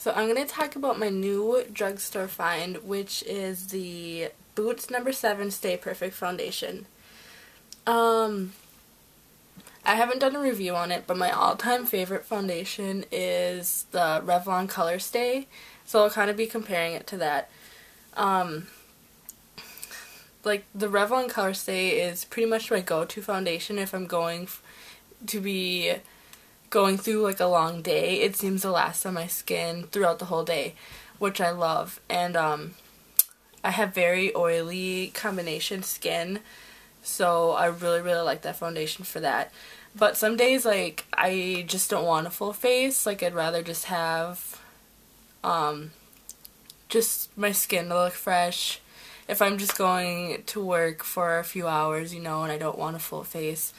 So I'm going to talk about my new drugstore find, which is the Boots No.7 Stay Perfect Foundation. I haven't done a review on it, but my all-time favorite foundation is the Revlon Color Stay, so I'll kind of be comparing it to that. Like, the Revlon Color Stay is pretty much my go-to foundation if I'm going through like a long day. It seems to last on my skin throughout the whole day, which I love. And I have very oily combination skin, so I really like that foundation for that. But some days, like, I just don't want a full face. Like, I'd rather just have just my skin to look fresh if I'm just going to work for a few hours, and I don't want a full face.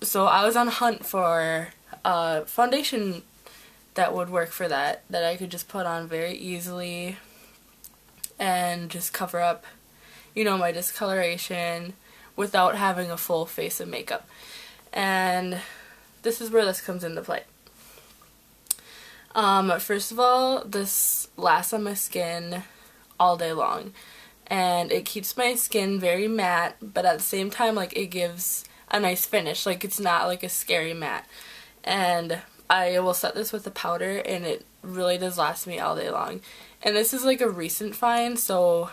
So I was on a hunt for a foundation that would work for that I could just put on very easily and just cover up, my discoloration without having a full face of makeup. And this is where this comes into play. First of all, this lasts on my skin all day long, and it keeps my skin very matte, but at the same time, like, it gives a nice finish. Like, it's not like a scary matte. And I will set this with a powder, and it really does last me all day long. And this is like a recent find, so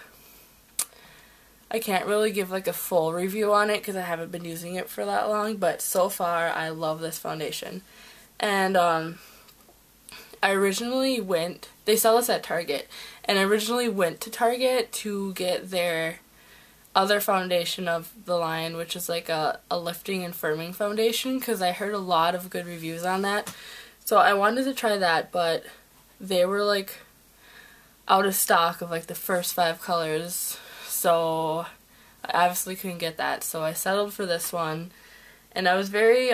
I can't really give like a full review on it because I haven't been using it for that long, but so far I love this foundation. And I originally they sell this at Target, and I originally went to Target to get their other foundation of the line, which is like a lifting and firming foundation, because I heard a lot of good reviews on that. So I wanted to try that, but they were like out of stock of like the first 5 colors, so I obviously couldn't get that, so I settled for this one. And I was very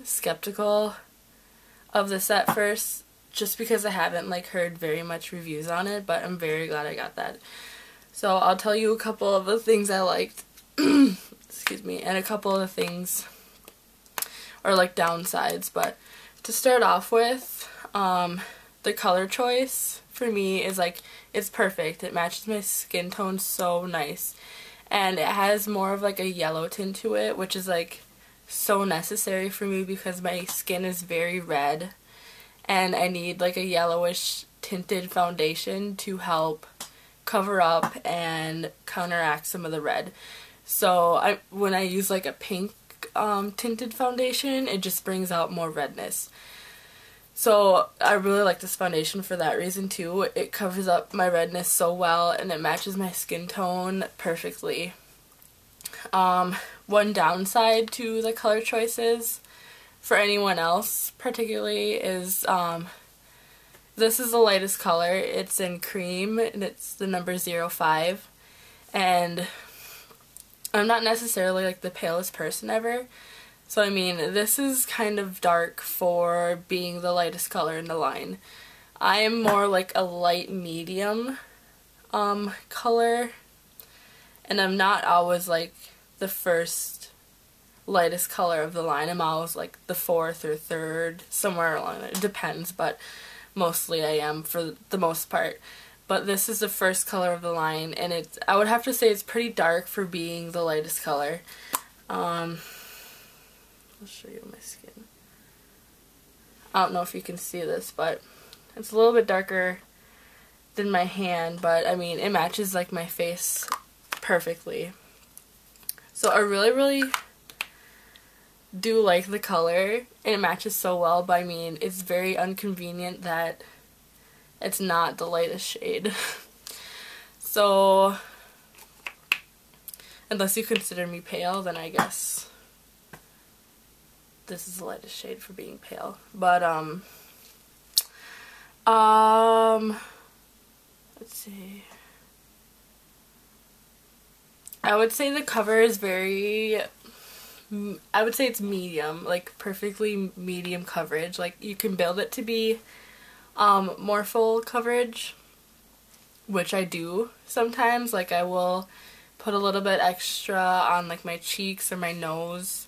skeptical of this at first, just because I haven't like heard very much reviews on it, but I'm very glad I got that. So I'll tell you a couple of the things I liked, excuse me, and a couple of the things are like downsides. But to start off with, the color choice for me is like, it's perfect. It matches my skin tone so nice, and it has more of like a yellow tint to it, which is like so necessary for me because my skin is very red, and I need like a yellowish tinted foundation to help cover up and counteract some of the red. So when I use like a pink tinted foundation, it just brings out more redness. So I really like this foundation for that reason too. It covers up my redness so well, and it matches my skin tone perfectly. One downside to the color choices for anyone else particularly is this is the lightest color. It's in cream, and it's the number 05. And I'm not necessarily like the palest person ever. So I mean, this is kind of dark for being the lightest color in the line. I am more like a light medium color. And I'm not always like the first lightest color of the line. I'm always like the 4th or 3rd, somewhere along there. It depends, but mostly I am for the most part. But this is the first color of the line, and I would have to say it's pretty dark for being the lightest color. I'll show you my skin. I don't know if you can see this, but it's a little bit darker than my hand, but I mean, it matches like my face perfectly. So I really do like the color, and it matches so well, but I mean, it's very inconvenient that it's not the lightest shade. So unless you consider me pale, then I guess this is the lightest shade for being pale. But let's see. I would say the cover is I would say it's medium, like perfectly medium coverage. Like, you can build it to be more full coverage, which I do sometimes. Like, I will put a little bit extra on like my cheeks or my nose,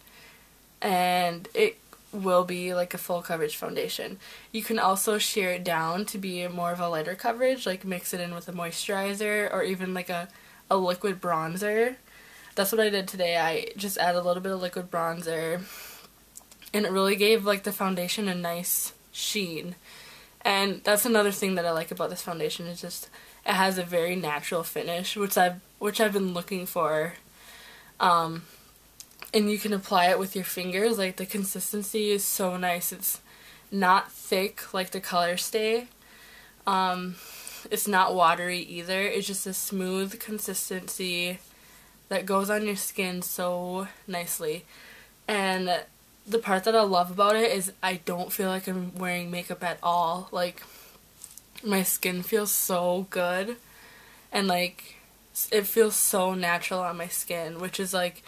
and it will be like a full coverage foundation. You can also shear it down to be more of a lighter coverage, like mix it in with a moisturizer or even like a liquid bronzer. That's what I did today. I just added a little bit of liquid bronzer and it really gave like the foundation a nice sheen. And that's another thing that I like about this foundation is just it has a very natural finish, which I've been looking for. And you can apply it with your fingers. Like the consistency is so nice. It's not thick like the Color Stay. It's not watery either. It's just a smooth consistency that goes on your skin so nicely. And the part that I love about it is I don't feel like I'm wearing makeup at all. Like, my skin feels so good. And, like, it feels so natural on my skin, which is, like,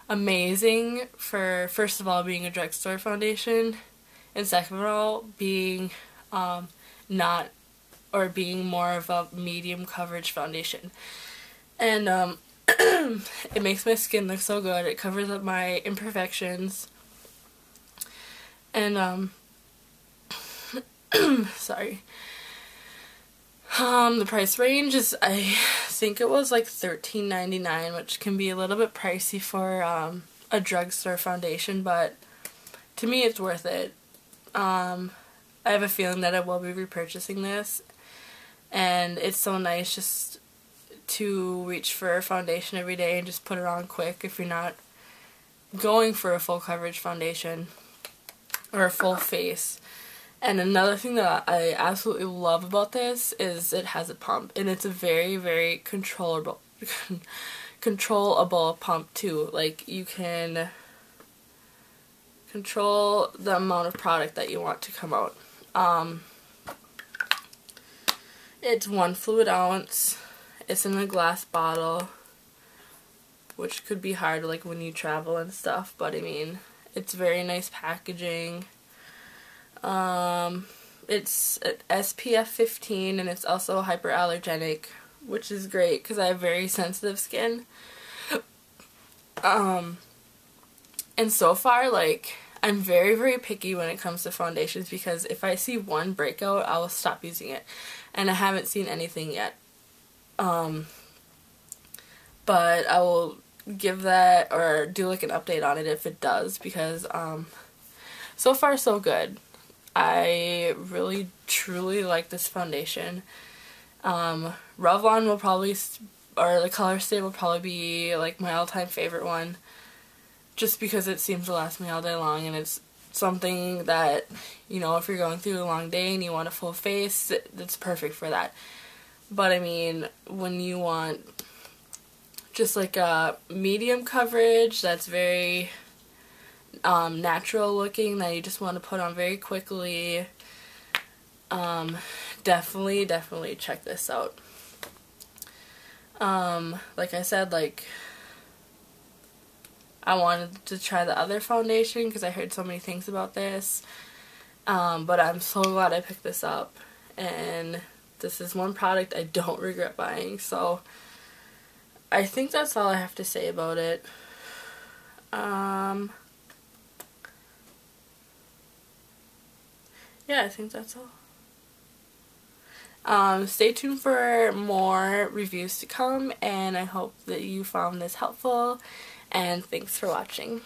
amazing for, first of all, being a drugstore foundation. And second of all, being not, or being more of a medium coverage foundation. And, it makes my skin look so good. It covers up my imperfections. And, sorry. The price range is, I think it was like $13.99, which can be a little bit pricey for, a drugstore foundation, but to me it's worth it. I have a feeling that I will be repurchasing this, and it's so nice just to reach for a foundation every day and just put it on quick if you're not going for a full coverage foundation or a full face. And another thing that I absolutely love about this is it has a pump, and it's a very, very controllable pump too. Like, you can control the amount of product that you want to come out. It's 1 fluid ounce. It's in a glass bottle, which could be hard like when you travel and stuff, but I mean, it's very nice packaging. It's SPF 15 and it's also hyperallergenic, which is great because I have very sensitive skin. And so far, like, I'm very, very picky when it comes to foundations because if I see one breakout, I will stop using it. And I haven't seen anything yet. But I will give that or do like an update on it if it does because, so far so good. I really truly like this foundation. Revlon will probably, or the Color Stay will probably be like my all-time favorite one just because it seems to last me all day long and it's something that, you know, if you're going through a long day and you want a full face, it's perfect for that. But I mean, when you want just like a medium coverage that's very natural looking that you just want to put on very quickly, definitely check this out. Like I said, like, I wanted to try the other foundation because I heard so many things about this, but I'm so glad I picked this up, and this is one product I don't regret buying, so I think that's all I have to say about it. Yeah, I think that's all. Stay tuned for more reviews to come, and I hope that you found this helpful, and thanks for watching.